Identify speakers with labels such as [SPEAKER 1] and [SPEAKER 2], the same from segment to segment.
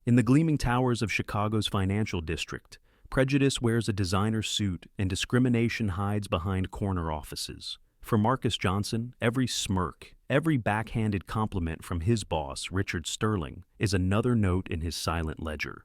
[SPEAKER 1] In the gleaming towers of Chicago's financial district, prejudice wears a designer suit and discrimination hides behind corner offices. For Marcus Johnson, every smirk, every backhanded compliment from his boss, Richard Sterling, is another note in his silent ledger.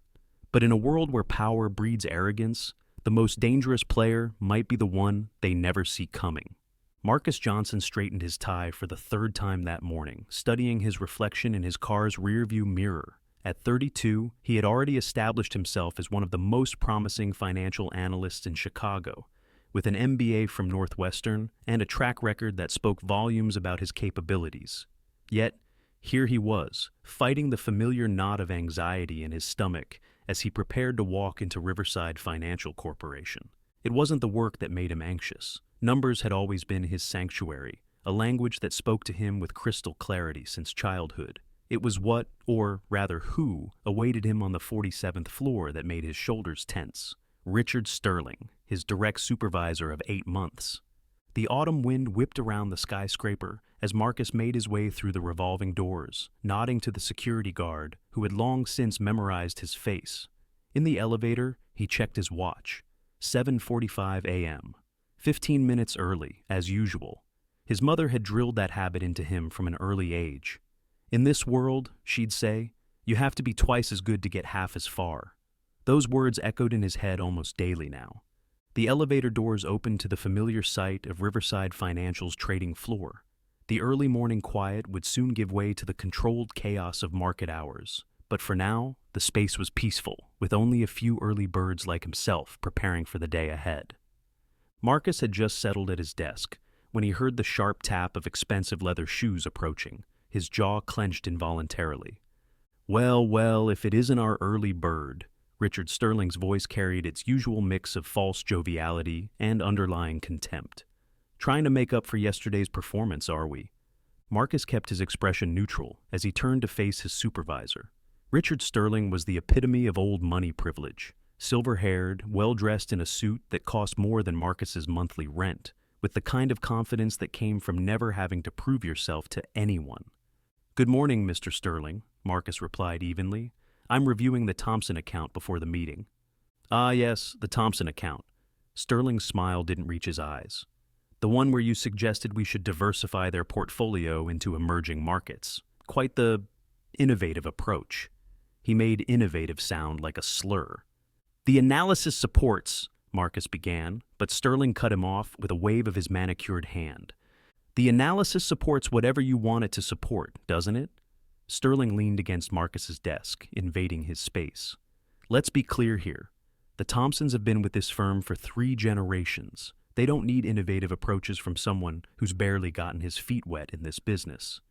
[SPEAKER 1] But in a world where power breeds arrogance, the most dangerous player might be the one they never see coming. Marcus Johnson straightened his tie for the third time that morning, studying his reflection in his car's rearview mirror. At 32, he had already established himself as one of the most promising financial analysts in Chicago, with an MBA from Northwestern and a track record that spoke volumes about his capabilities. Yet, here he was, fighting the familiar knot of anxiety in his stomach as he prepared to walk into Riverside Financial Corporation. It wasn't the work that made him anxious. Numbers had always been his sanctuary, a language that spoke to him with crystal clarity since childhood. It was what, or rather who, awaited him on the 47th floor that made his shoulders tense. Richard Sterling, his direct supervisor of 8 months. The autumn wind whipped around the skyscraper as Marcus made his way through the revolving doors, nodding to the security guard, who had long since memorized his face. In the elevator, he checked his watch. 7:45 a.m. 15 minutes early, as usual. His mother had drilled that habit into him from an early age. In this world, she'd say, you have to be twice as good to get half as far. Those words echoed in his head almost daily now. The elevator doors opened to the familiar sight of Riverside Financial's trading floor. The early morning quiet would soon give way to the controlled chaos of market hours. But for now, the space was peaceful, with only a few early birds like himself preparing for the day ahead. Marcus had just settled at his desk when he heard the sharp tap of expensive leather shoes approaching. His jaw clenched involuntarily. Well, if it isn't our early bird. Richard Sterling's voice carried its usual mix of false joviality and underlying contempt. Trying to make up for yesterday's performance, are we? Marcus kept his expression neutral as he turned to face his supervisor. Richard Sterling was the epitome of old money privilege, silver-haired, well-dressed in a suit that cost more than Marcus's monthly rent, with the kind of confidence that came from never having to prove yourself to anyone. Good morning, Mr. Sterling, Marcus replied evenly. I'm reviewing the Thompson account before the meeting. Ah, yes, the Thompson account. Sterling's smile didn't reach his eyes. The one where you suggested we should diversify their portfolio into emerging markets. Quite the innovative approach. He made innovative sound like a slur. The analysis supports, Marcus began, but Sterling cut him off with a wave of his manicured hand. The analysis supports whatever you want it to support, doesn't it? Sterling leaned against Marcus's desk, invading his space. Let's be clear here. The Thompsons have been with this firm for 3 generations. They don't need innovative approaches from someone who's barely gotten his feet wet in this business.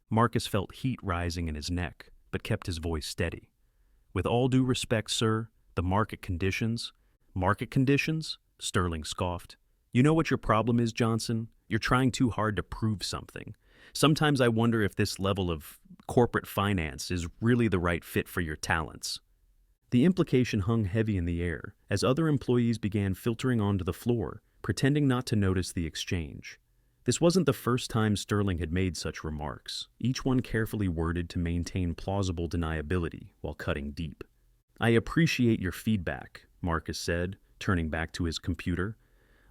[SPEAKER 1] Marcus felt heat rising in his neck, but kept his voice steady. With all due respect, sir, the market conditions... Market conditions? Sterling scoffed. You know what your problem is, Johnson? You're trying too hard to prove something. Sometimes I wonder if this level of corporate finance is really the right fit for your talents. The implication hung heavy in the air as other employees began filtering onto the floor, pretending not to notice the exchange. This wasn't the first time Sterling had made such remarks, each one carefully worded to maintain plausible deniability while cutting deep. I appreciate your feedback, Marcus said, turning back to his computer.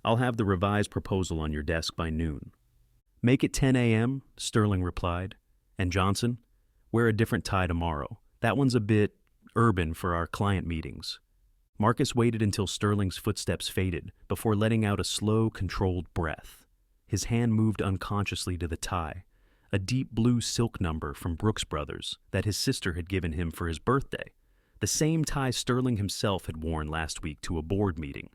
[SPEAKER 1] I'll have the revised proposal on your desk by noon. Make it 10 a.m., Sterling replied. And Johnson, wear a different tie tomorrow. That one's a bit urban for our client meetings. Marcus waited until Sterling's footsteps faded before letting out a slow, controlled breath. His hand moved unconsciously to the tie, a deep blue silk number from Brooks Brothers that his sister had given him for his birthday, the same tie Sterling himself had worn last week to a board meeting.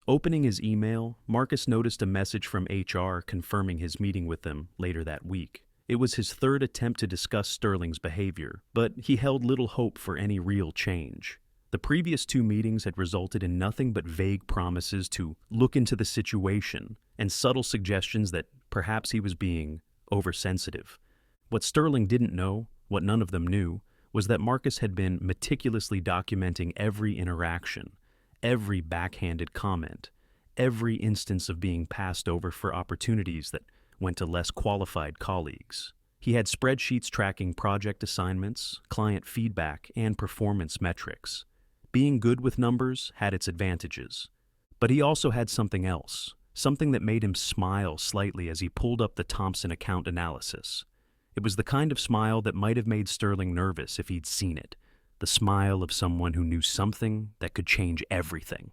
[SPEAKER 1] Opening his email, Marcus noticed a message from HR confirming his meeting with them later that week. It was his 3rd attempt to discuss Sterling's behavior, but he held little hope for any real change. The previous 2 meetings had resulted in nothing but vague promises to look into the situation and subtle suggestions that perhaps he was being oversensitive. What Sterling didn't know, what none of them knew, was that Marcus had been meticulously documenting every interaction, every backhanded comment, every instance of being passed over for opportunities that went to less qualified colleagues. He had spreadsheets tracking project assignments, client feedback, and performance metrics. Being good with numbers had its advantages. But he also had something else, something that made him smile slightly as he pulled up the Thompson account analysis. It was the kind of smile that might have made Sterling nervous if he'd seen it, the smile of someone who knew something that could change everything.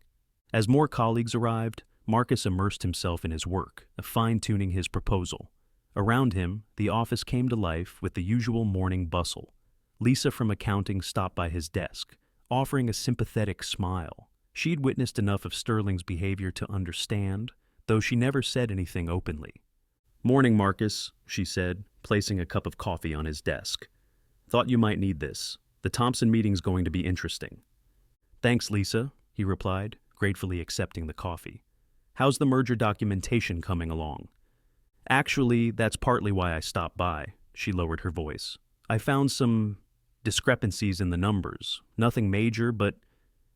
[SPEAKER 1] As more colleagues arrived, Marcus immersed himself in his work, fine-tuning his proposal. Around him, the office came to life with the usual morning bustle. Lisa from accounting stopped by his desk, offering a sympathetic smile. She'd witnessed enough of Sterling's behavior to understand, though she never said anything openly. "Morning, Marcus," she said, placing a cup of coffee on his desk. "Thought you might need this. The Thompson meeting's going to be interesting." "Thanks, Lisa," he replied, gratefully accepting the coffee. "How's the merger documentation coming along?" "Actually, that's partly why I stopped by," she lowered her voice. "I found some discrepancies in the numbers. Nothing major, but—"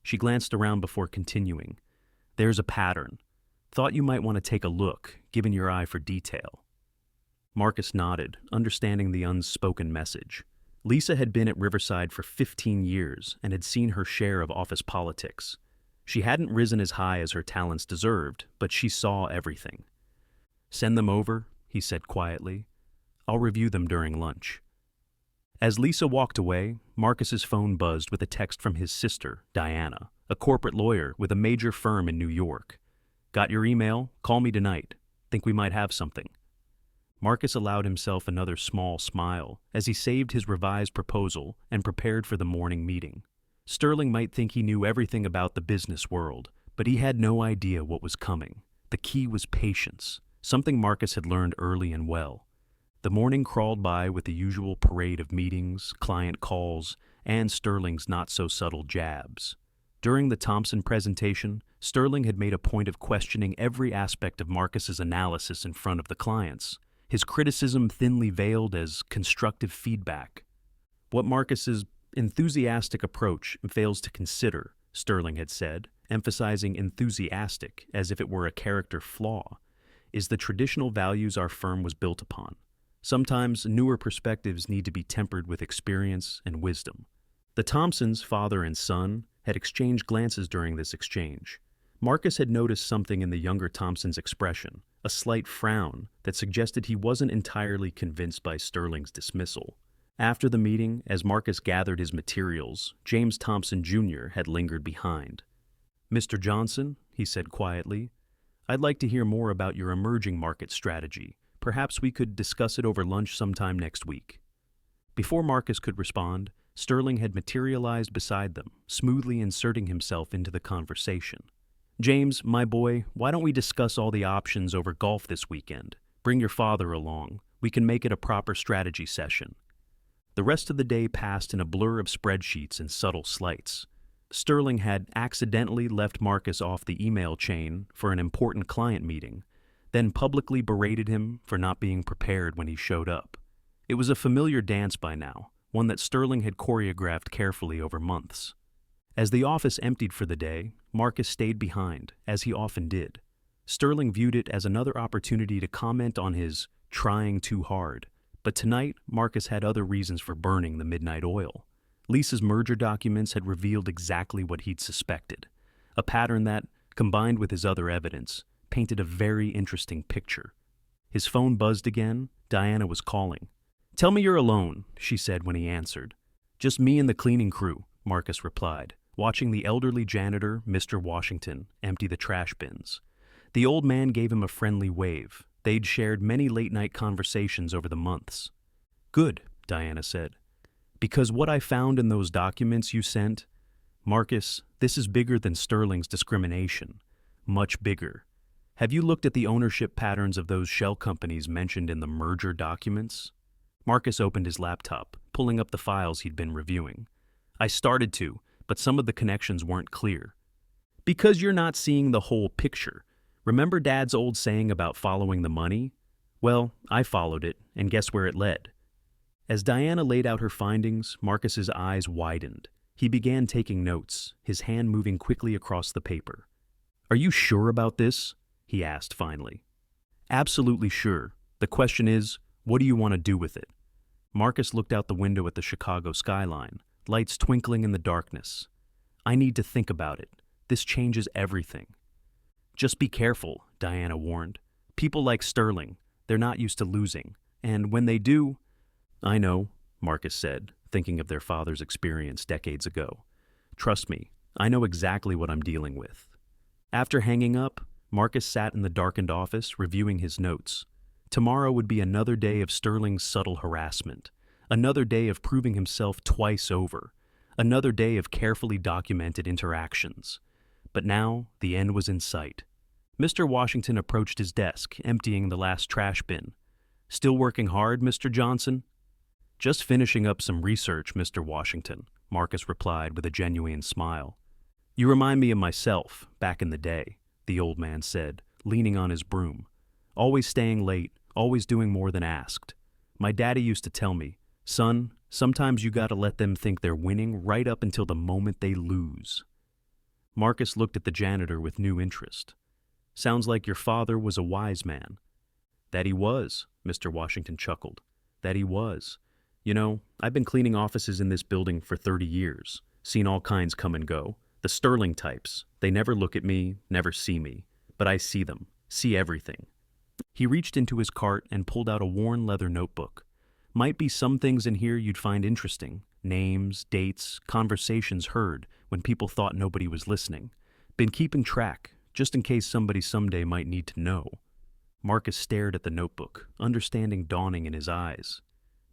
[SPEAKER 1] She glanced around before continuing. "There's a pattern. Thought you might want to take a look, given your eye for detail." Marcus nodded, understanding the unspoken message. Lisa had been at Riverside for 15 years and had seen her share of office politics. She hadn't risen as high as her talents deserved, but she saw everything. "Send them over," he said quietly. "I'll review them during lunch." As Lisa walked away, Marcus's phone buzzed with a text from his sister, Diana, a corporate lawyer with a major firm in New York. "Got your email? Call me tonight. Think we might have something." Marcus allowed himself another small smile as he saved his revised proposal and prepared for the morning meeting. Sterling might think he knew everything about the business world, but he had no idea what was coming. The key was patience, something Marcus had learned early and well. The morning crawled by with the usual parade of meetings, client calls, and Sterling's not-so-subtle jabs. During the Thompson presentation, Sterling had made a point of questioning every aspect of Marcus's analysis in front of the clients, his criticism thinly veiled as constructive feedback. What Marcus's enthusiastic approach fails to consider, Sterling had said, emphasizing enthusiastic as if it were a character flaw, is the traditional values our firm was built upon. Sometimes newer perspectives need to be tempered with experience and wisdom. The Thompsons, father and son, had exchanged glances during this exchange. Marcus had noticed something in the younger Thompson's expression, a slight frown that suggested he wasn't entirely convinced by Sterling's dismissal. After the meeting, as Marcus gathered his materials, James Thompson Jr. had lingered behind. "Mr. Johnson," he said quietly, "I'd like to hear more about your emerging market strategy. Perhaps we could discuss it over lunch sometime next week." Before Marcus could respond, Sterling had materialized beside them, smoothly inserting himself into the conversation. "James, my boy, why don't we discuss all the options over golf this weekend? Bring your father along. We can make it a proper strategy session." The rest of the day passed in a blur of spreadsheets and subtle slights. Sterling had accidentally left Marcus off the email chain for an important client meeting, then publicly berated him for not being prepared when he showed up. It was a familiar dance by now, one that Sterling had choreographed carefully over months. As the office emptied for the day, Marcus stayed behind, as he often did. Sterling viewed it as another opportunity to comment on his trying too hard, but tonight Marcus had other reasons for burning the midnight oil. Lisa's merger documents had revealed exactly what he'd suspected, a pattern that, combined with his other evidence, painted a very interesting picture. His phone buzzed again. Diana was calling. "Tell me you're alone," she said when he answered. "Just me and the cleaning crew," Marcus replied, watching the elderly janitor, Mr. Washington, empty the trash bins. The old man gave him a friendly wave. They'd shared many late-night conversations over the months. "Good," Diana said. "Because what I found in those documents you sent, Marcus, this is bigger than Sterling's discrimination. Much bigger. Have you looked at the ownership patterns of those shell companies mentioned in the merger documents?" Marcus opened his laptop, pulling up the files he'd been reviewing. "I started to, but some of the connections weren't clear." "Because you're not seeing the whole picture. Remember Dad's old saying about following the money? Well, I followed it, and guess where it led?" As Diana laid out her findings, Marcus's eyes widened. He began taking notes, his hand moving quickly across the paper. "Are you sure about this?" he asked finally. "Absolutely sure. The question is, what do you want to do with it?" Marcus looked out the window at the Chicago skyline, lights twinkling in the darkness. I need to think about it. This changes everything. Just be careful, Diana warned. People like Sterling, they're not used to losing. And when they do... I know, Marcus said, thinking of their father's experience decades ago. Trust me, I know exactly what I'm dealing with. After hanging up, Marcus sat in the darkened office reviewing his notes. Tomorrow would be another day of Sterling's subtle harassment, another day of proving himself twice over, another day of carefully documented interactions. But now, the end was in sight. Mr. Washington approached his desk, emptying the last trash bin. Still working hard, Mr. Johnson? Just finishing up some research, Mr. Washington, Marcus replied with a genuine smile. You remind me of myself, back in the day, the old man said, leaning on his broom. Always staying late, always doing more than asked. My daddy used to tell me, son, sometimes you gotta let them think they're winning right up until the moment they lose. Marcus looked at the janitor with new interest. Sounds like your father was a wise man. That he was, Mr. Washington chuckled. That he was. You know, I've been cleaning offices in this building for 30 years, seen all kinds come and go. The Sterling types, they never look at me, never see me, but I see them, see everything. He reached into his cart and pulled out a worn leather notebook. Might be some things in here you'd find interesting. Names, dates, conversations heard when people thought nobody was listening. Been keeping track, just in case somebody someday might need to know. Marcus stared at the notebook, understanding dawning in his eyes.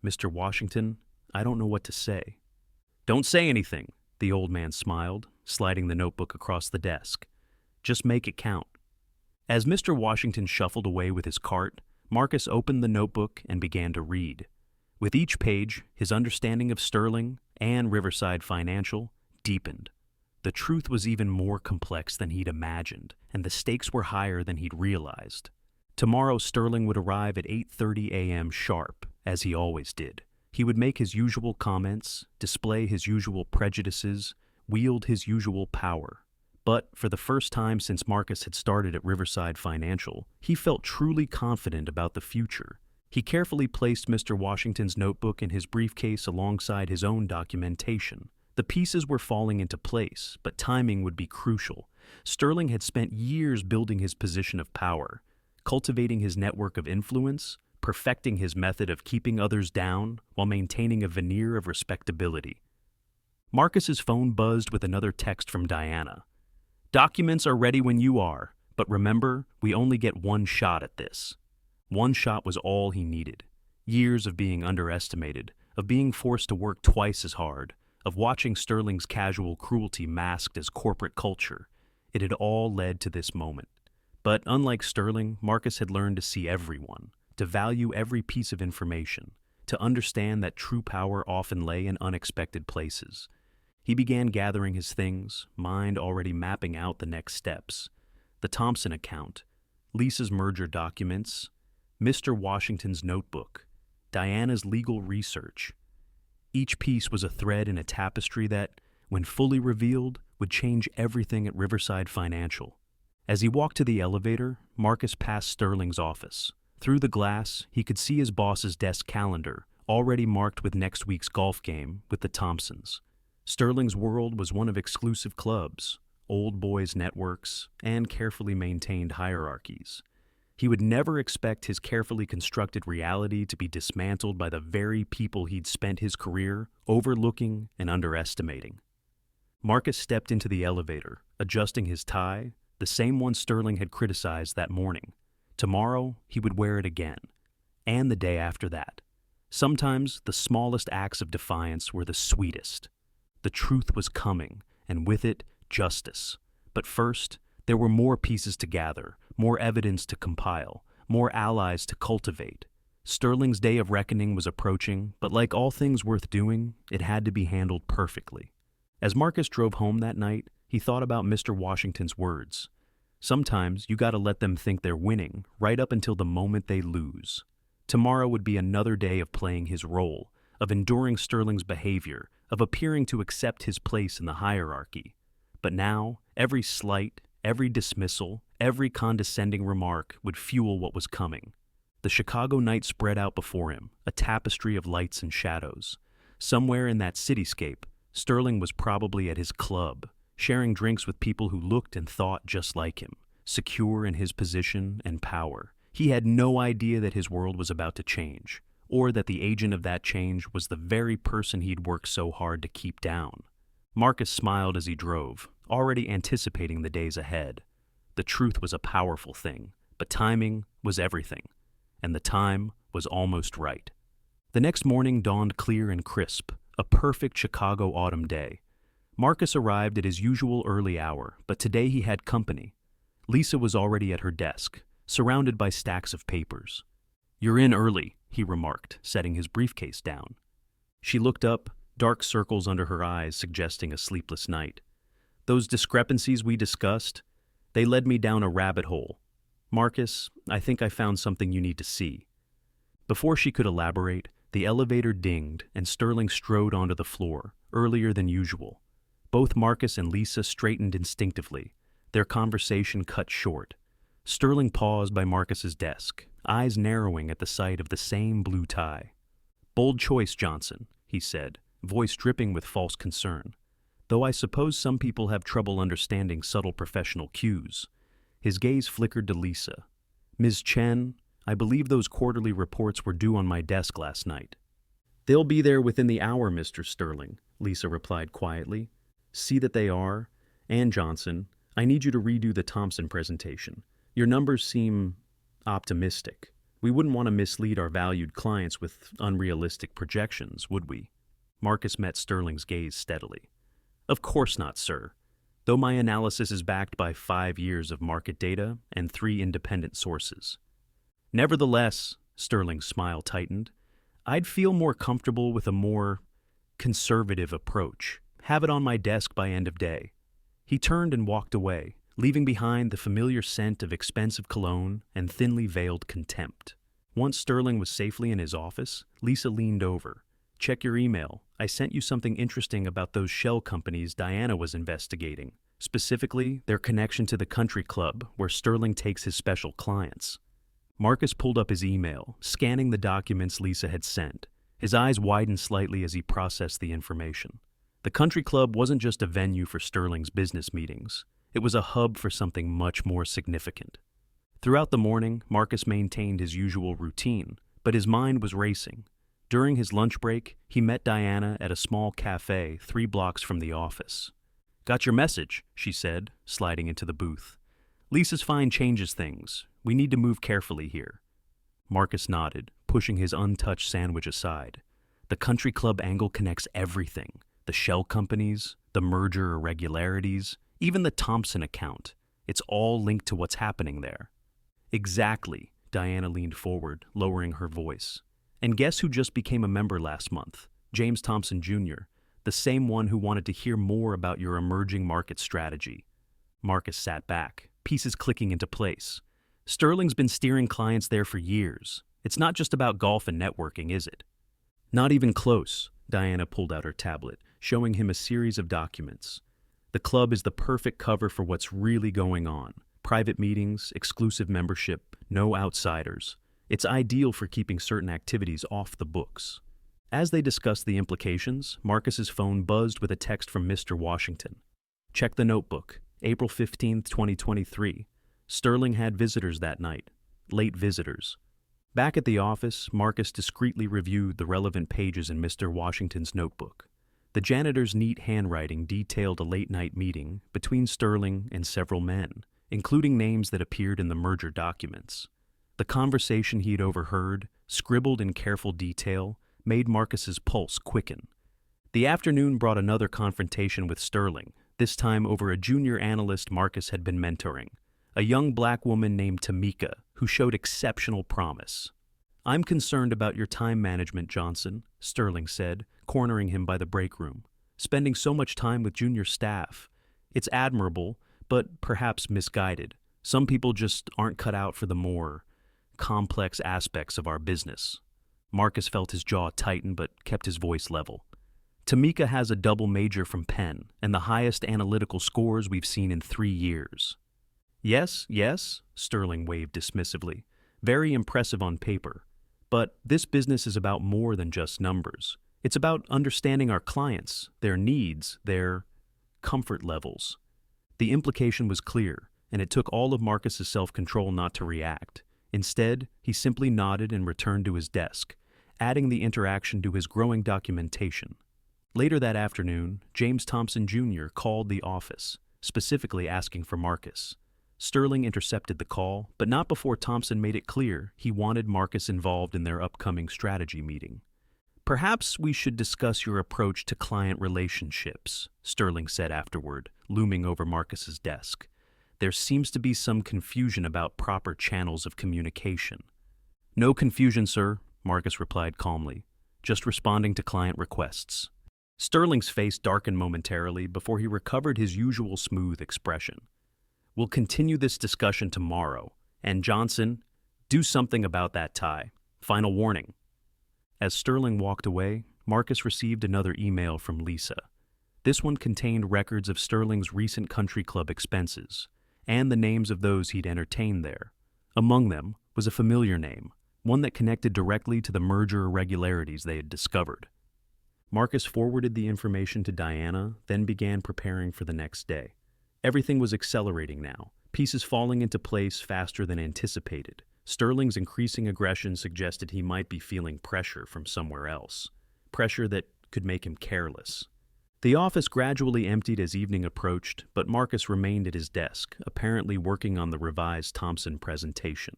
[SPEAKER 1] Mr. Washington, I don't know what to say. Don't say anything, the old man smiled, sliding the notebook across the desk. Just make it count. As Mr. Washington shuffled away with his cart, Marcus opened the notebook and began to read. With each page, his understanding of Sterling and Riverside Financial deepened. The truth was even more complex than he'd imagined, and the stakes were higher than he'd realized. Tomorrow Sterling would arrive at 8:30 a.m. sharp, as he always did. He would make his usual comments, display his usual prejudices, wield his usual power. But for the first time since Marcus had started at Riverside Financial, he felt truly confident about the future. He carefully placed Mr. Washington's notebook in his briefcase alongside his own documentation. The pieces were falling into place, but timing would be crucial. Sterling had spent years building his position of power, cultivating his network of influence, perfecting his method of keeping others down while maintaining a veneer of respectability. Marcus's phone buzzed with another text from Diana. Documents are ready when you are, but remember, we only get one shot at this. One shot was all he needed. Years of being underestimated, of being forced to work twice as hard, of watching Sterling's casual cruelty masked as corporate culture. It had all led to this moment. But unlike Sterling, Marcus had learned to see everyone, to value every piece of information, to understand that true power often lay in unexpected places. He began gathering his things, mind already mapping out the next steps. The Thompson account, Lisa's merger documents, Mr. Washington's notebook, Diana's legal research. Each piece was a thread in a tapestry that, when fully revealed, would change everything at Riverside Financial. As he walked to the elevator, Marcus passed Sterling's office. Through the glass, he could see his boss's desk calendar, already marked with next week's golf game with the Thompsons. Sterling's world was one of exclusive clubs, old boys networks, and carefully maintained hierarchies. He would never expect his carefully constructed reality to be dismantled by the very people he'd spent his career overlooking and underestimating. Marcus stepped into the elevator, adjusting his tie, the same one Sterling had criticized that morning. Tomorrow, he would wear it again, and the day after that. Sometimes the smallest acts of defiance were the sweetest. The truth was coming, and with it, justice. But first, there were more pieces to gather, more evidence to compile, more allies to cultivate. Sterling's day of reckoning was approaching, but like all things worth doing, it had to be handled perfectly. As Marcus drove home that night, he thought about Mr. Washington's words. Sometimes you gotta let them think they're winning, right up until the moment they lose. Tomorrow would be another day of playing his role, of enduring Sterling's behavior, of appearing to accept his place in the hierarchy. But now, every slight, every dismissal, every condescending remark would fuel what was coming. The Chicago night spread out before him, a tapestry of lights and shadows. Somewhere in that cityscape, Sterling was probably at his club, sharing drinks with people who looked and thought just like him, secure in his position and power. He had no idea that his world was about to change, or that the agent of that change was the very person he'd worked so hard to keep down. Marcus smiled as he drove, already anticipating the days ahead. The truth was a powerful thing, but timing was everything, and the time was almost right. The next morning dawned clear and crisp, a perfect Chicago autumn day. Marcus arrived at his usual early hour, but today he had company. Lisa was already at her desk, surrounded by stacks of papers. "You're in early," he remarked, setting his briefcase down. She looked up, dark circles under her eyes suggesting a sleepless night. "Those discrepancies we discussed, they led me down a rabbit hole. Marcus, I think I found something you need to see." Before she could elaborate, the elevator dinged and Sterling strode onto the floor, earlier than usual. Both Marcus and Lisa straightened instinctively, their conversation cut short. Sterling paused by Marcus's desk, eyes narrowing at the sight of the same blue tie. "Bold choice, Johnson," he said, voice dripping with false concern. "Though I suppose some people have trouble understanding subtle professional cues." His gaze flickered to Lisa. "Ms. Chen, I believe those quarterly reports were due on my desk last night." "They'll be there within the hour, Mr. Sterling," Lisa replied quietly. "See that they are. And Johnson, I need you to redo the Thompson presentation. Your numbers seem optimistic. We wouldn't want to mislead our valued clients with unrealistic projections, would we?" Marcus met Sterling's gaze steadily. "Of course not, sir. Though my analysis is backed by 5 years of market data and 3 independent sources. Nevertheless," Sterling's smile tightened, "I'd feel more comfortable with a more conservative approach. Have it on my desk by end of day." He turned and walked away, leaving behind the familiar scent of expensive cologne and thinly veiled contempt. Once Sterling was safely in his office, Lisa leaned over. "Check your email. I sent you something interesting about those shell companies Diana was investigating, specifically their connection to the country club where Sterling takes his special clients." Marcus pulled up his email, scanning the documents Lisa had sent. His eyes widened slightly as he processed the information. The country club wasn't just a venue for Sterling's business meetings. It was a hub for something much more significant. Throughout the morning, Marcus maintained his usual routine, but his mind was racing. During his lunch break, he met Diana at a small cafe 3 blocks from the office. "Got your message," she said, sliding into the booth. "Lisa's fine changes things. We need to move carefully here." Marcus nodded, pushing his untouched sandwich aside. The country club angle connects everything. The shell companies, the merger irregularities, even the Thompson account. It's all linked to what's happening there. "Exactly," Diana leaned forward, lowering her voice. "And guess who just became a member last month? James Thompson Jr., the same one who wanted to hear more about your emerging market strategy." Marcus sat back, pieces clicking into place. Sterling's been steering clients there for years. It's not just about golf and networking, is it? "Not even close." Diana pulled out her tablet, showing him a series of documents. "The club is the perfect cover for what's really going on. Private meetings, exclusive membership, no outsiders. It's ideal for keeping certain activities off the books." As they discussed the implications, Marcus's phone buzzed with a text from Mr. Washington. "Check the notebook. April 15th, 2023. Sterling had visitors that night. Late visitors." Back at the office, Marcus discreetly reviewed the relevant pages in Mr. Washington's notebook. The janitor's neat handwriting detailed a late-night meeting between Sterling and several men, including names that appeared in the merger documents. The conversation he'd overheard, scribbled in careful detail, made Marcus's pulse quicken. The afternoon brought another confrontation with Sterling, this time over a junior analyst Marcus had been mentoring, a young black woman named Tamika, who showed exceptional promise. "I'm concerned about your time management, Johnson," Sterling said, cornering him by the break room. "Spending so much time with junior staff. It's admirable, but perhaps misguided. Some people just aren't cut out for the more complex aspects of our business." Marcus felt his jaw tighten but kept his voice level. "Tamika has a double major from Penn and the highest analytical scores we've seen in 3 years. Yes, Sterling waved dismissively. Very impressive on paper. But this business is about more than just numbers. It's about understanding our clients, their needs, their comfort levels. The implication was clear, and it took all of Marcus's self-control not to react. Instead, he simply nodded and returned to his desk, adding the interaction to his growing documentation. Later that afternoon, James Thompson Jr. called the office, specifically asking for Marcus. Sterling intercepted the call, but not before Thompson made it clear he wanted Marcus involved in their upcoming strategy meeting. "Perhaps we should discuss your approach to client relationships," Sterling said afterward, looming over Marcus's desk. "There seems to be some confusion about proper channels of communication." "No confusion, sir," Marcus replied calmly. "Just responding to client requests." Sterling's face darkened momentarily before he recovered his usual smooth expression. "We'll continue this discussion tomorrow. And Johnson, do something about that tie. Final warning." As Sterling walked away, Marcus received another email from Lisa. This one contained records of Sterling's recent country club expenses, and the names of those he'd entertained there. Among them was a familiar name, one that connected directly to the merger irregularities they had discovered. Marcus forwarded the information to Diana, then began preparing for the next day. Everything was accelerating now, pieces falling into place faster than anticipated. Sterling's increasing aggression suggested he might be feeling pressure from somewhere else, pressure that could make him careless. The office gradually emptied as evening approached, but Marcus remained at his desk, apparently working on the revised Thompson presentation.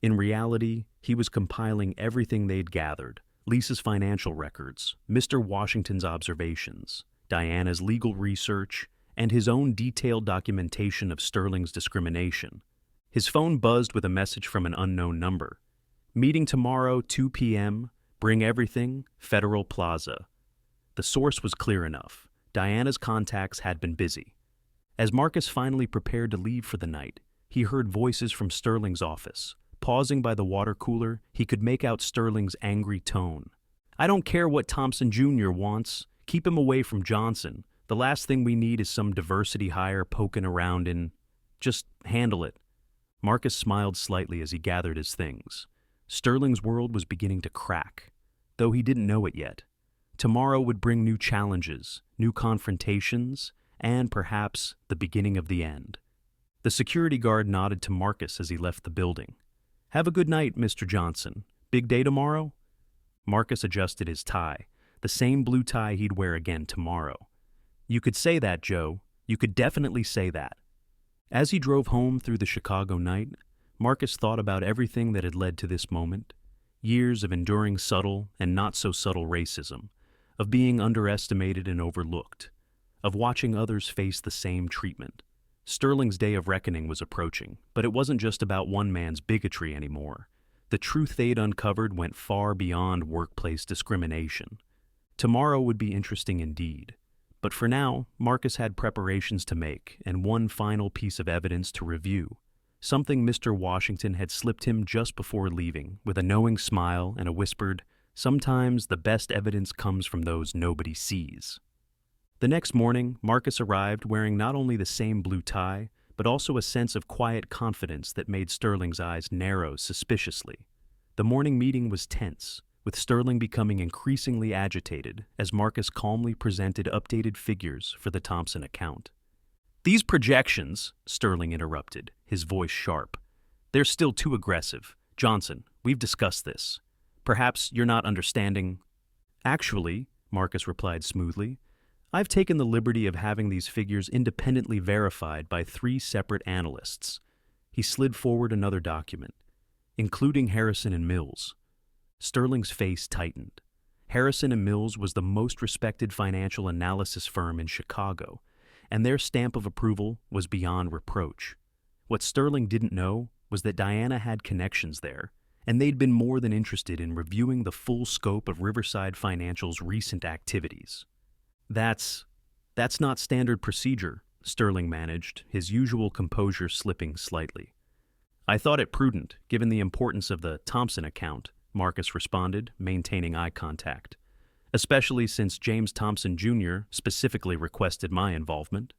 [SPEAKER 1] In reality, he was compiling everything they'd gathered: Lisa's financial records, Mr. Washington's observations, Diana's legal research, and his own detailed documentation of Sterling's discrimination. His phone buzzed with a message from an unknown number. "Meeting tomorrow, 2 p.m., bring everything, Federal Plaza." The source was clear enough. Diana's contacts had been busy. As Marcus finally prepared to leave for the night, he heard voices from Sterling's office. Pausing by the water cooler, he could make out Sterling's angry tone. "I don't care what Thompson Jr. wants. Keep him away from Johnson. The last thing we need is some diversity hire poking around in... Just handle it." Marcus smiled slightly as he gathered his things. Sterling's world was beginning to crack, though he didn't know it yet. Tomorrow would bring new challenges, new confrontations, and perhaps the beginning of the end. The security guard nodded to Marcus as he left the building. "Have a good night, Mr. Johnson. Big day tomorrow?" Marcus adjusted his tie, the same blue tie he'd wear again tomorrow. "You could say that, Joe. You could definitely say that." As he drove home through the Chicago night, Marcus thought about everything that had led to this moment. Years of enduring subtle and not-so-subtle racism, of being underestimated and overlooked, of watching others face the same treatment. Sterling's day of reckoning was approaching, but it wasn't just about one man's bigotry anymore. The truth they'd uncovered went far beyond workplace discrimination. Tomorrow would be interesting indeed. But for now, Marcus had preparations to make and one final piece of evidence to review. Something Mr. Washington had slipped him just before leaving, with a knowing smile and a whispered, "Sometimes the best evidence comes from those nobody sees." The next morning, Marcus arrived wearing not only the same blue tie, but also a sense of quiet confidence that made Sterling's eyes narrow suspiciously. The morning meeting was tense, with Sterling becoming increasingly agitated as Marcus calmly presented updated figures for the Thompson account. "These projections," Sterling interrupted, his voice sharp, "they're still too aggressive. Johnson, we've discussed this. Perhaps you're not understanding." "Actually," Marcus replied smoothly, "I've taken the liberty of having these figures independently verified by 3 separate analysts." He slid forward another document, "including Harrison and Mills." Sterling's face tightened. Harrison and Mills was the most respected financial analysis firm in Chicago, and their stamp of approval was beyond reproach. What Sterling didn't know was that Diana had connections there, and they'd been more than interested in reviewing the full scope of Riverside Financial's recent activities. That's not standard procedure," Sterling managed, his usual composure slipping slightly. "I thought it prudent, given the importance of the Thompson account," Marcus responded, maintaining eye contact, "especially since James Thompson Jr. specifically requested my involvement."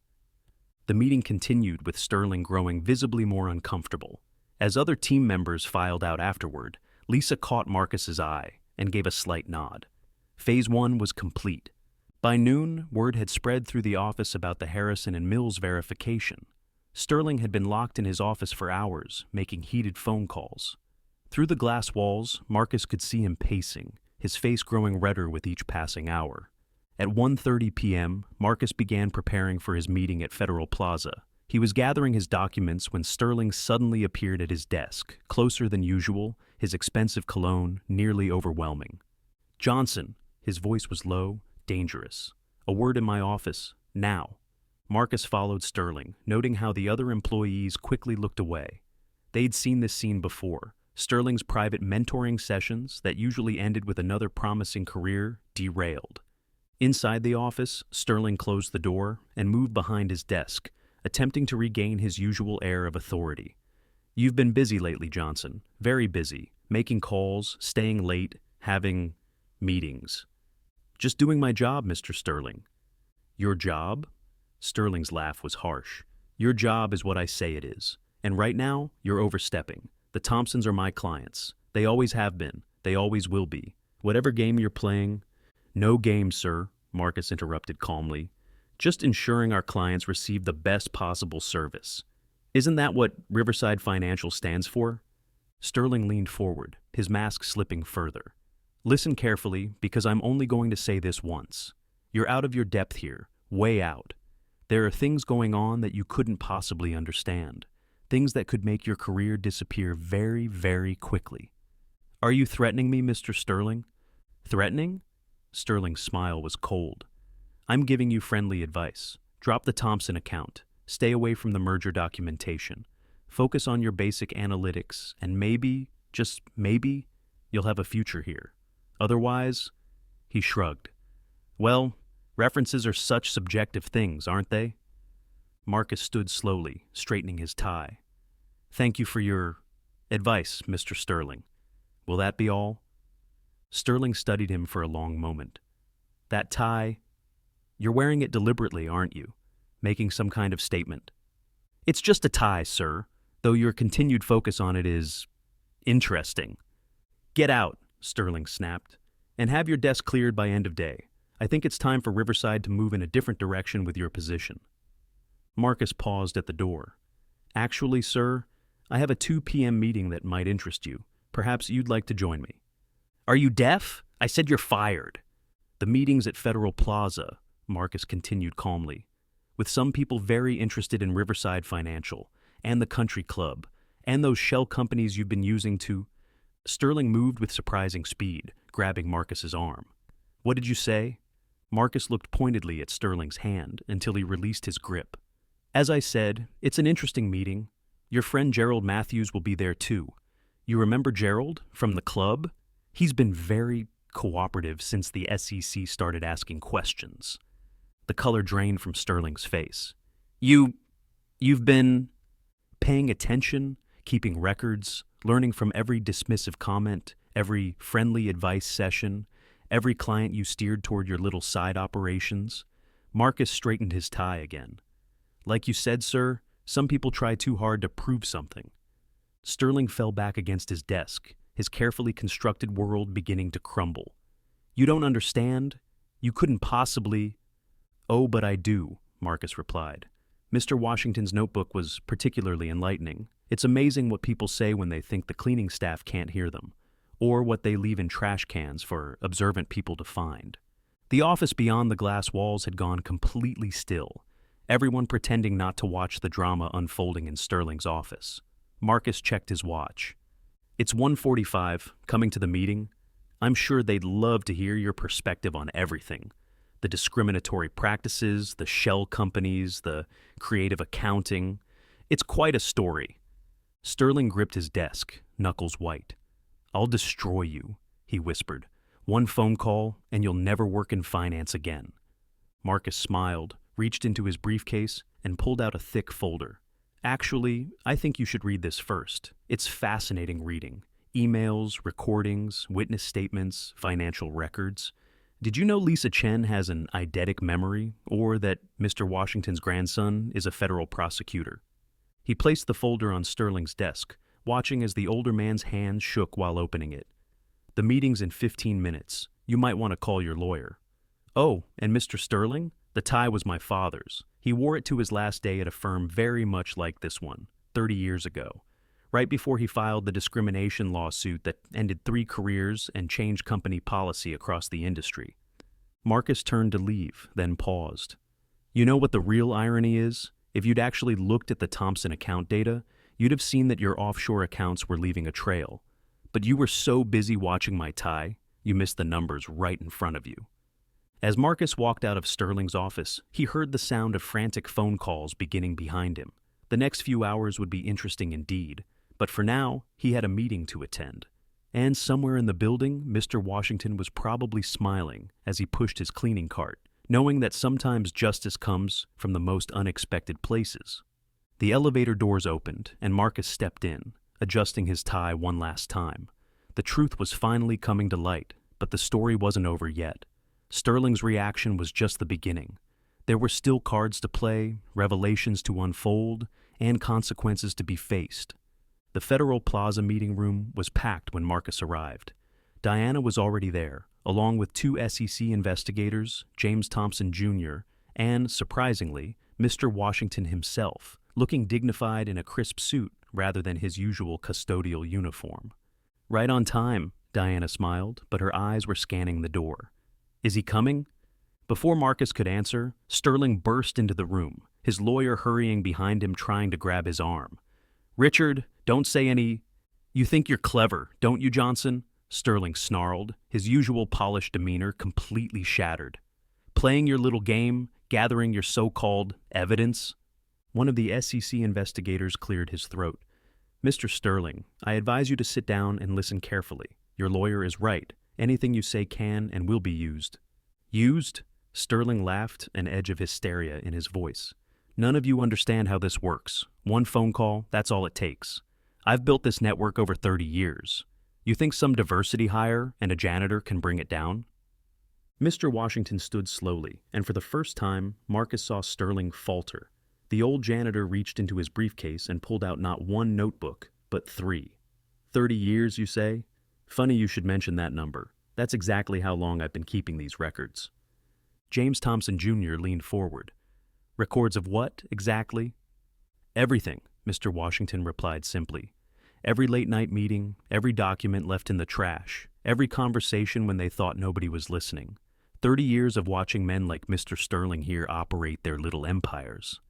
[SPEAKER 1] The meeting continued with Sterling growing visibly more uncomfortable. As other team members filed out afterward, Lisa caught Marcus's eye and gave a slight nod. Phase 1 was complete. By noon, word had spread through the office about the Harrison and Mills verification. Sterling had been locked in his office for hours, making heated phone calls. Through the glass walls, Marcus could see him pacing, his face growing redder with each passing hour. At 1:30 p.m., Marcus began preparing for his meeting at Federal Plaza. He was gathering his documents when Sterling suddenly appeared at his desk, closer than usual, his expensive cologne nearly overwhelming. "Johnson," his voice was low, dangerous. "A word in my office, now." Marcus followed Sterling, noting how the other employees quickly looked away. They'd seen this scene before. Sterling's private mentoring sessions that usually ended with another promising career derailed. Inside the office, Sterling closed the door and moved behind his desk, attempting to regain his usual air of authority. "You've been busy lately, Johnson. Very busy. Making calls, staying late, having meetings." "Just doing my job, Mr. Sterling." "Your job?" Sterling's laugh was harsh. "Your job is what I say it is. And right now, you're overstepping. The Thompsons are my clients. They always have been. They always will be. Whatever game you're playing—" "No game, sir," Marcus interrupted calmly. "Just ensuring our clients receive the best possible service. Isn't that what Riverside Financial stands for?" Sterling leaned forward, his mask slipping further. "Listen carefully, because I'm only going to say this once. You're out of your depth here, way out. There are things going on that you couldn't possibly understand, things that could make your career disappear very, very quickly." "Are you threatening me, Mr. Sterling?" "Threatening?" Sterling's smile was cold. "I'm giving you friendly advice. Drop the Thompson account. Stay away from the merger documentation. Focus on your basic analytics, and maybe, just maybe, you'll have a future here. Otherwise—" He shrugged. "Well, references are such subjective things, aren't they?" Marcus stood slowly, straightening his tie. "Thank you for your advice, Mr. Sterling. Will that be all?" Sterling studied him for a long moment. "That tie, you're wearing it deliberately, aren't you? Making some kind of statement?" "It's just a tie, sir, though your continued focus on it is interesting." "Get out," Sterling snapped, "and have your desk cleared by end of day. I think it's time for Riverside to move in a different direction with your position." Marcus paused at the door. "Actually, sir, I have a 2 p.m. meeting that might interest you. Perhaps you'd like to join me." "Are you deaf? I said you're fired." "The meeting's at Federal Plaza," Marcus continued calmly, "with some people very interested in Riverside Financial, and the country club, and those shell companies you've been using to—" Sterling moved with surprising speed, grabbing Marcus's arm. "What did you say?" Marcus looked pointedly at Sterling's hand until he released his grip. "As I said, it's an interesting meeting. Your friend Gerald Matthews will be there too. You remember Gerald from the club? He's been very cooperative since the SEC started asking questions." The color drained from Sterling's face. You've been paying attention, keeping records, learning from every dismissive comment, every friendly advice session, every client you steered toward your little side operations." Marcus straightened his tie again. "Like you said, sir, some people try too hard to prove something." Sterling fell back against his desk, his carefully constructed world beginning to crumble. "You don't understand? You couldn't possibly—" "Oh, but I do," Marcus replied. Mr. Washington's notebook was particularly enlightening. It's amazing what people say when they think the cleaning staff can't hear them, or what they leave in trash cans for observant people to find. The office beyond the glass walls had gone completely still, everyone pretending not to watch the drama unfolding in Sterling's office. Marcus checked his watch. "It's 1:45, coming to the meeting. I'm sure they'd love to hear your perspective on everything. The discriminatory practices, the shell companies, the creative accounting. It's quite a story." Sterling gripped his desk, knuckles white. "I'll destroy you," he whispered. "One phone call, and you'll never work in finance again." Marcus smiled, reached into his briefcase, and pulled out a thick folder. "Actually, I think you should read this first. It's fascinating reading. Emails, recordings, witness statements, financial records. Did you know Lisa Chen has an eidetic memory, or that Mr. Washington's grandson is a federal prosecutor?" He placed the folder on Sterling's desk, watching as the older man's hand shook while opening it. "The meeting's in 15 minutes. You might want to call your lawyer." "Oh, and Mr. Sterling? The tie was my father's. He wore it to his last day at a firm very much like this one, 30 years ago, right before he filed the discrimination lawsuit that ended 3 careers and changed company policy across the industry." Marcus turned to leave, then paused. "You know what the real irony is? If you'd actually looked at the Thompson account data, you'd have seen that your offshore accounts were leaving a trail. But you were so busy watching my tie, you missed the numbers right in front of you." As Marcus walked out of Sterling's office, he heard the sound of frantic phone calls beginning behind him. The next few hours would be interesting indeed, but for now, he had a meeting to attend. And somewhere in the building, Mr. Washington was probably smiling as he pushed his cleaning cart, knowing that sometimes justice comes from the most unexpected places. The elevator doors opened, and Marcus stepped in, adjusting his tie one last time. The truth was finally coming to light, but the story wasn't over yet. Sterling's reaction was just the beginning. There were still cards to play, revelations to unfold, and consequences to be faced. The Federal Plaza meeting room was packed when Marcus arrived. Diana was already there, along with 2 SEC investigators, James Thompson Jr., and, surprisingly, Mr. Washington himself, looking dignified in a crisp suit rather than his usual custodial uniform. "Right on time," Diana smiled, but her eyes were scanning the door. "Is he coming?" Before Marcus could answer, Sterling burst into the room, his lawyer hurrying behind him trying to grab his arm. "Richard, don't say any—" "You think you're clever, don't you, Johnson?" Sterling snarled, his usual polished demeanor completely shattered. "Playing your little game, gathering your so-called evidence?" One of the SEC investigators cleared his throat. "Mr. Sterling, I advise you to sit down and listen carefully. Your lawyer is right. Anything you say can and will be used." "Used?" Sterling laughed, an edge of hysteria in his voice. "None of you understand how this works. One phone call, that's all it takes. I've built this network over 30 years. You think some diversity hire and a janitor can bring it down?" Mr. Washington stood slowly, and for the first time, Marcus saw Sterling falter. The old janitor reached into his briefcase and pulled out not 1 notebook, but 3. 30 years, you say? Funny you should mention that number. That's exactly how long I've been keeping these records. James Thompson Jr. leaned forward. "Records of what, exactly?" "Everything," Mr. Washington replied simply. "Every late-night meeting, every document left in the trash, every conversation when they thought nobody was listening. 30 years of watching men like Mr. Sterling here operate their little empires."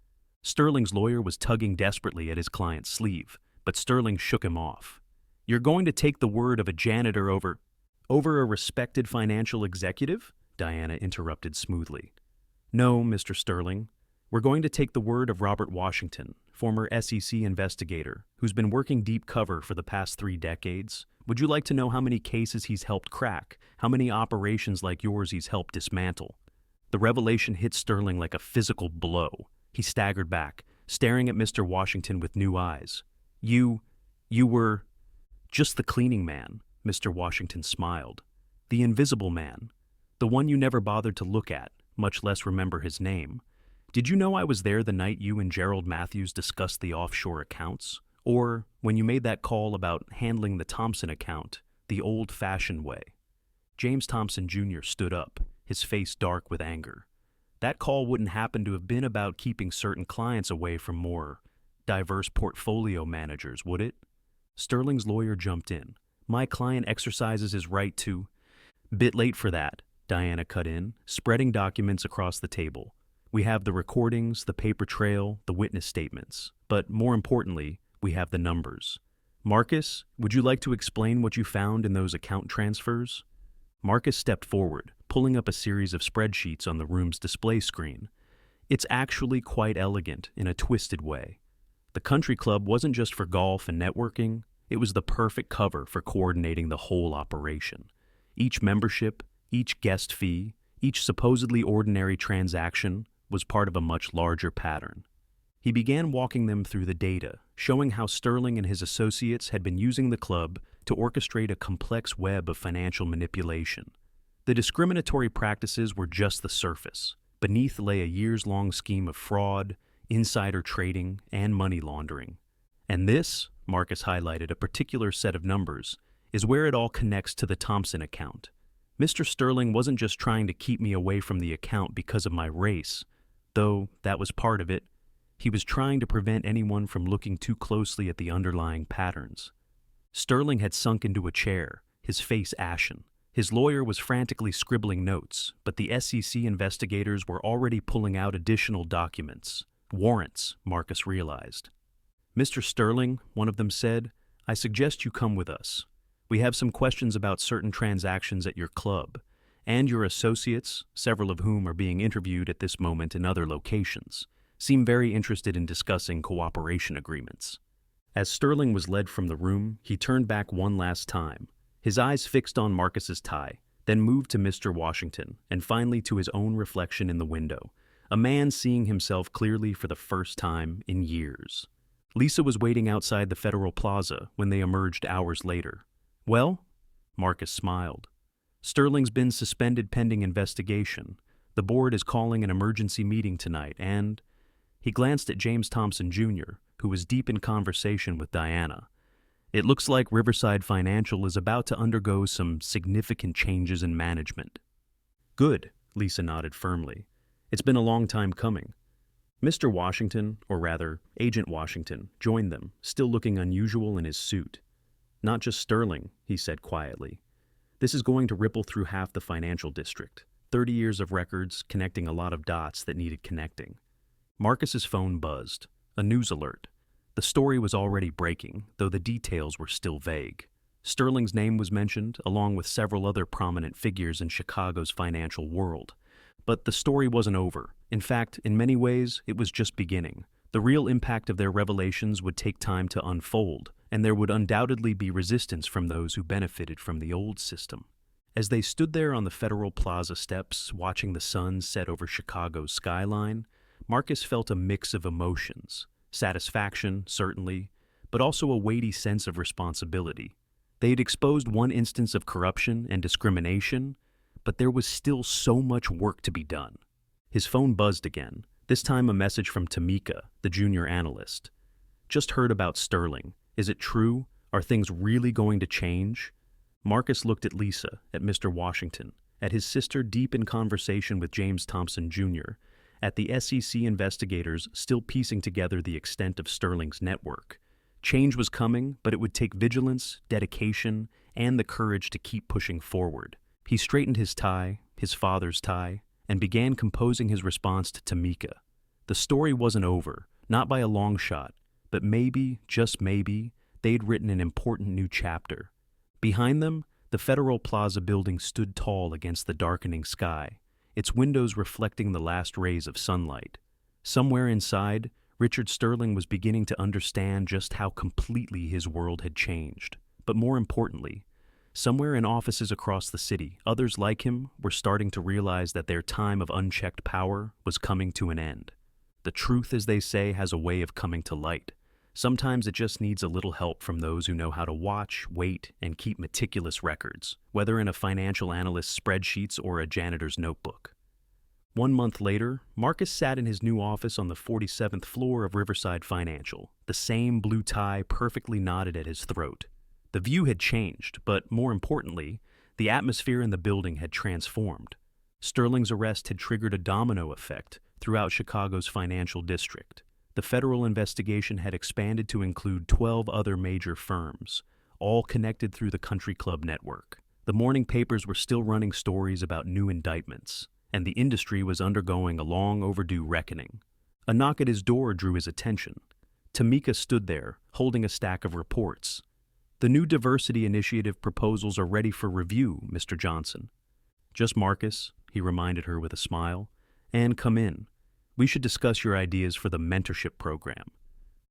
[SPEAKER 1] Sterling's lawyer was tugging desperately at his client's sleeve, but Sterling shook him off. "You're going to take the word of a janitor over a respected financial executive?" Diana interrupted smoothly. "No, Mr. Sterling. We're going to take the word of Robert Washington, former SEC investigator, who's been working deep cover for the past 3 decades. Would you like to know how many cases he's helped crack, how many operations like yours he's helped dismantle?" The revelation hit Sterling like a physical blow. He staggered back, staring at Mr. Washington with new eyes. You were just the cleaning man," Mr. Washington smiled. "The invisible man. The one you never bothered to look at, much less remember his name. Did you know I was there the night you and Gerald Matthews discussed the offshore accounts? Or when you made that call about handling the Thompson account, the old-fashioned way?" James Thompson Jr. stood up, his face dark with anger. "That call wouldn't happen to have been about keeping certain clients away from more diverse portfolio managers, would it?" Sterling's lawyer jumped in. "My client exercises his right to—" "Bit late for that," Diana cut in, spreading documents across the table. "We have the recordings, the paper trail, the witness statements. But more importantly, we have the numbers. Marcus, would you like to explain what you found in those account transfers?" Marcus stepped forward, pulling up a series of spreadsheets on the room's display screen. "It's actually quite elegant in a twisted way. The country club wasn't just for golf and networking, it was the perfect cover for coordinating the whole operation. Each membership, each guest fee, each supposedly ordinary transaction was part of a much larger pattern." He began walking them through the data, showing how Sterling and his associates had been using the club to orchestrate a complex web of financial manipulation. The discriminatory practices were just the surface. Beneath lay a years-long scheme of fraud, insider trading, and money laundering. "And this," Marcus highlighted a particular set of numbers, is where it all connects to the Thompson account. Mr. Sterling wasn't just trying to keep me away from the account because of my race, though that was part of it. He was trying to prevent anyone from looking too closely at the underlying patterns. Sterling had sunk into a chair, his face ashen. His lawyer was frantically scribbling notes, but the SEC investigators were already pulling out additional documents. Warrants, Marcus realized. "Mr. Sterling," one of them said, "I suggest you come with us. We have some questions about certain transactions at your club, and your associates, several of whom are being interviewed at this moment in other locations, seem very interested in discussing cooperation agreements." As Sterling was led from the room, he turned back one last time, his eyes fixed on Marcus's tie, then moved to Mr. Washington, and finally to his own reflection in the window, a man seeing himself clearly for the first time in years. Lisa was waiting outside the Federal Plaza when they emerged hours later. "Well?" Marcus smiled. "Sterling's been suspended pending investigation. The board is calling an emergency meeting tonight, and—" He glanced at James Thompson, Jr., who was deep in conversation with Diana. "It looks like Riverside Financial is about to undergo some significant changes in management." "Good," Lisa nodded firmly. "It's been a long time coming." Mr. Washington, or rather, Agent Washington, joined them, still looking unusual in his suit. "Not just Sterling," he said quietly. "This is going to ripple through half the financial district. 30 years of records, connecting a lot of dots that needed connecting." Marcus's phone buzzed. A news alert. The story was already breaking, though the details were still vague. Sterling's name was mentioned, along with several other prominent figures in Chicago's financial world. But the story wasn't over. In fact, in many ways, it was just beginning. The real impact of their revelations would take time to unfold, and there would undoubtedly be resistance from those who benefited from the old system. As they stood there on the Federal Plaza steps, watching the sun set over Chicago's skyline, Marcus felt a mix of emotions. Satisfaction, certainly, but also a weighty sense of responsibility. They had exposed one instance of corruption and discrimination, but there was still so much work to be done. His phone buzzed again, this time a message from Tamika, the junior analyst. "Just heard about Sterling. Is it true? Are things really going to change?" Marcus looked at Lisa, at Mr. Washington, at his sister deep in conversation with James Thompson, Jr., at the SEC investigators still piecing together the extent of Sterling's network. Change was coming, but it would take vigilance, dedication, and the courage to keep pushing forward. He straightened his tie, his father's tie, and began composing his response to Tamika. The story wasn't over, not by a long shot, but maybe, just maybe, they'd written an important new chapter. Behind them, the Federal Plaza building stood tall against the darkening sky, its windows reflecting the last rays of sunlight. Somewhere inside, Richard Sterling was beginning to understand just how completely his world had changed. But more importantly, somewhere in offices across the city, others like him were starting to realize that their time of unchecked power was coming to an end. The truth, as they say, has a way of coming to light. Sometimes it just needs a little help from those who know how to watch, wait, and keep meticulous records, whether in a financial analyst's spreadsheets or a janitor's notebook. 1 month later, Marcus sat in his new office on the 47th floor of Riverside Financial, the same blue tie perfectly knotted at his throat. The view had changed, but more importantly, the atmosphere in the building had transformed. Sterling's arrest had triggered a domino effect throughout Chicago's financial district. The federal investigation had expanded to include 12 other major firms, all connected through the country club network. The morning papers were still running stories about new indictments, and the industry was undergoing a long overdue reckoning. A knock at his door drew his attention. Tamika stood there, holding a stack of reports. "The new diversity initiative proposals are ready for review, Mr. Johnson." "Just Marcus," he reminded her with a smile. "And come in. We should discuss your ideas for the mentorship program."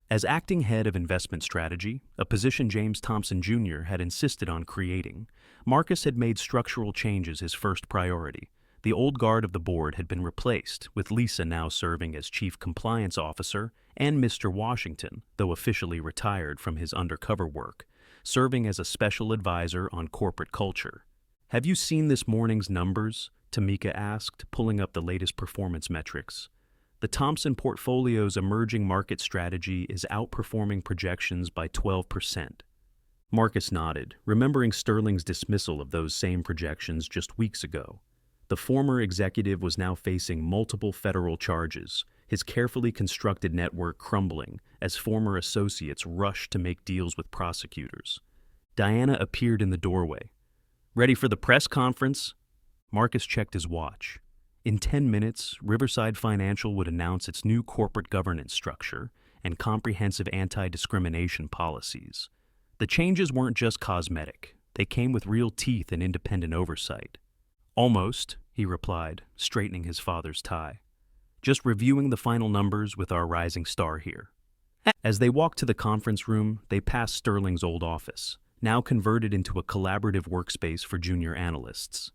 [SPEAKER 1] As acting head of investment strategy, a position James Thompson, Jr. had insisted on creating, Marcus had made structural changes his first priority. The old guard of the board had been replaced, with Lisa now serving as chief compliance officer, and Mr. Washington, though officially retired from his undercover work, serving as a special advisor on corporate culture. "Have you seen this morning's numbers?" Tamika asked, pulling up the latest performance metrics. The Thompson portfolio's emerging market strategy is outperforming projections by 12%. Marcus nodded, remembering Sterling's dismissal of those same projections just weeks ago. The former executive was now facing multiple federal charges, his carefully constructed network crumbling as former associates rushed to make deals with prosecutors. Diana appeared in the doorway. "Ready for the press conference?" Marcus checked his watch. In 10 minutes, Riverside Financial would announce its new corporate governance structure and comprehensive anti-discrimination policies. The changes weren't just cosmetic. They came with real teeth and independent oversight. "Almost," he replied, straightening his father's tie. "Just reviewing the final numbers with our rising star here." As they walked to the conference room, they passed Sterling's old office, now converted into a collaborative workspace for junior analysts.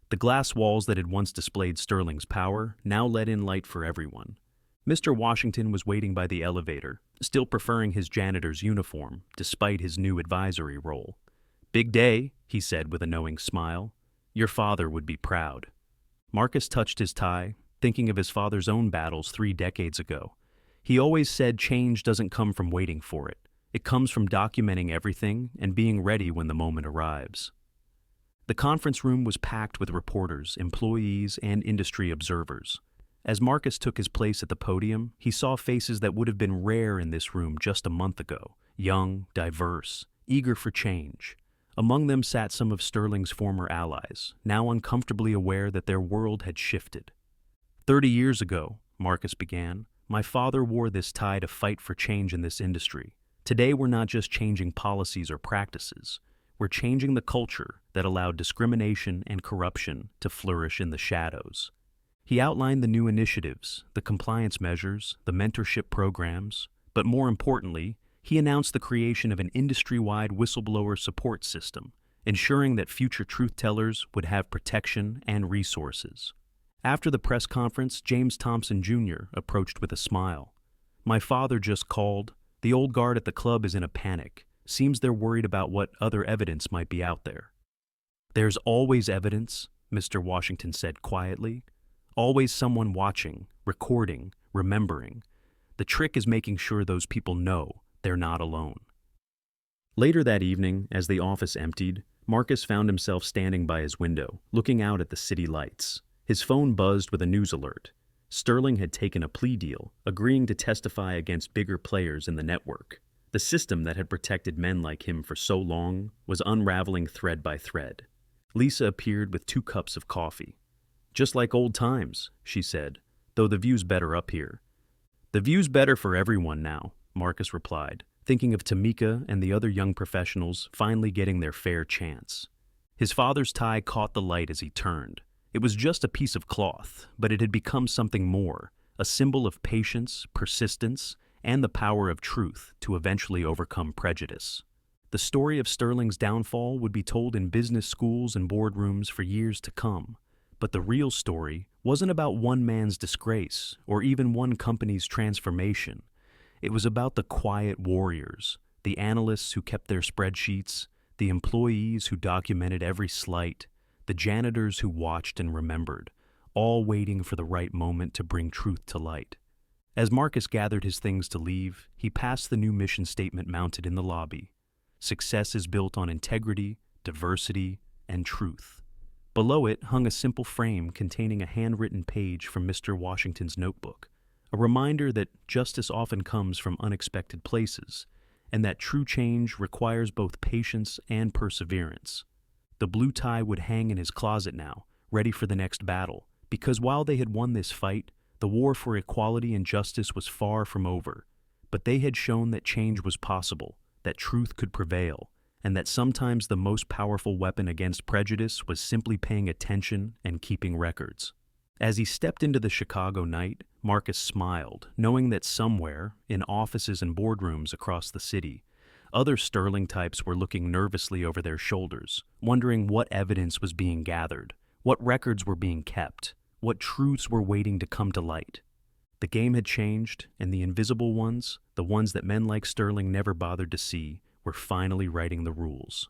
[SPEAKER 1] The glass walls that had once displayed Sterling's power now let in light for everyone. Mr. Washington was waiting by the elevator, still preferring his janitor's uniform, despite his new advisory role. "Big day," he said with a knowing smile. "Your father would be proud." Marcus touched his tie, thinking of his father's own battles 3 decades ago. He always said change doesn't come from waiting for it. It comes from documenting everything and being ready when the moment arrives. The conference room was packed with reporters, employees, and industry observers. As Marcus took his place at the podium, he saw faces that would have been rare in this room just a month ago, young, diverse, eager for change. Among them sat some of Sterling's former allies, now uncomfortably aware that their world had shifted. 30 years ago, Marcus began, my father wore this tie to fight for change in this industry. Today we're not just changing policies or practices. We're changing the culture that allowed discrimination and corruption to flourish in the shadows. He outlined the new initiatives, the compliance measures, the mentorship programs, but more importantly, he announced the creation of an industry-wide whistleblower support system, ensuring that future truth-tellers would have protection and resources. After the press conference, James Thompson Jr. approached with a smile. "My father just called. The old guard at the club is in a panic. Seems they're worried about what other evidence might be out there." "There's always evidence," Mr. Washington said quietly. "Always someone watching, recording, remembering. The trick is making sure those people know they're not alone." Later that evening, as the office emptied, Marcus found himself standing by his window, looking out at the city lights. His phone buzzed with a news alert. Sterling had taken a plea deal, agreeing to testify against bigger players in the network. The system that had protected men like him for so long was unraveling thread by thread. Lisa appeared with 2 cups of coffee. "Just like old times," she said, "though the view's better up here." "The view's better for everyone now," Marcus replied, thinking of Tamika and the other young professionals finally getting their fair chance. His father's tie caught the light as he turned. It was just a piece of cloth, but it had become something more, a symbol of patience, persistence, and the power of truth to eventually overcome prejudice. The story of Sterling's downfall would be told in business schools and boardrooms for years to come. But the real story wasn't about one man's disgrace or even one company's transformation. It was about the quiet warriors, the analysts who kept their spreadsheets, the employees who documented every slight, the janitors who watched and remembered, all waiting for the right moment to bring truth to light. As Marcus gathered his things to leave, he passed the new mission statement mounted in the lobby. Success is built on integrity, diversity, and truth. Below it hung a simple frame containing a handwritten page from Mr. Washington's notebook, a reminder that justice often comes from unexpected places, and that true change requires both patience and perseverance. The blue tie would hang in his closet now, ready for the next battle, because while they had won this fight, the war for equality and justice was far from over. But they had shown that change was possible, that truth could prevail, and that sometimes the most powerful weapon against prejudice was simply paying attention and keeping records. As he stepped into the Chicago night, Marcus smiled, knowing that somewhere, in offices and boardrooms across the city, other Sterling types were looking nervously over their shoulders, wondering what evidence was being gathered, what records were being kept, what truths were waiting to come to light. The game had changed, and the invisible ones, the ones that men like Sterling never bothered to see, were finally writing the rules.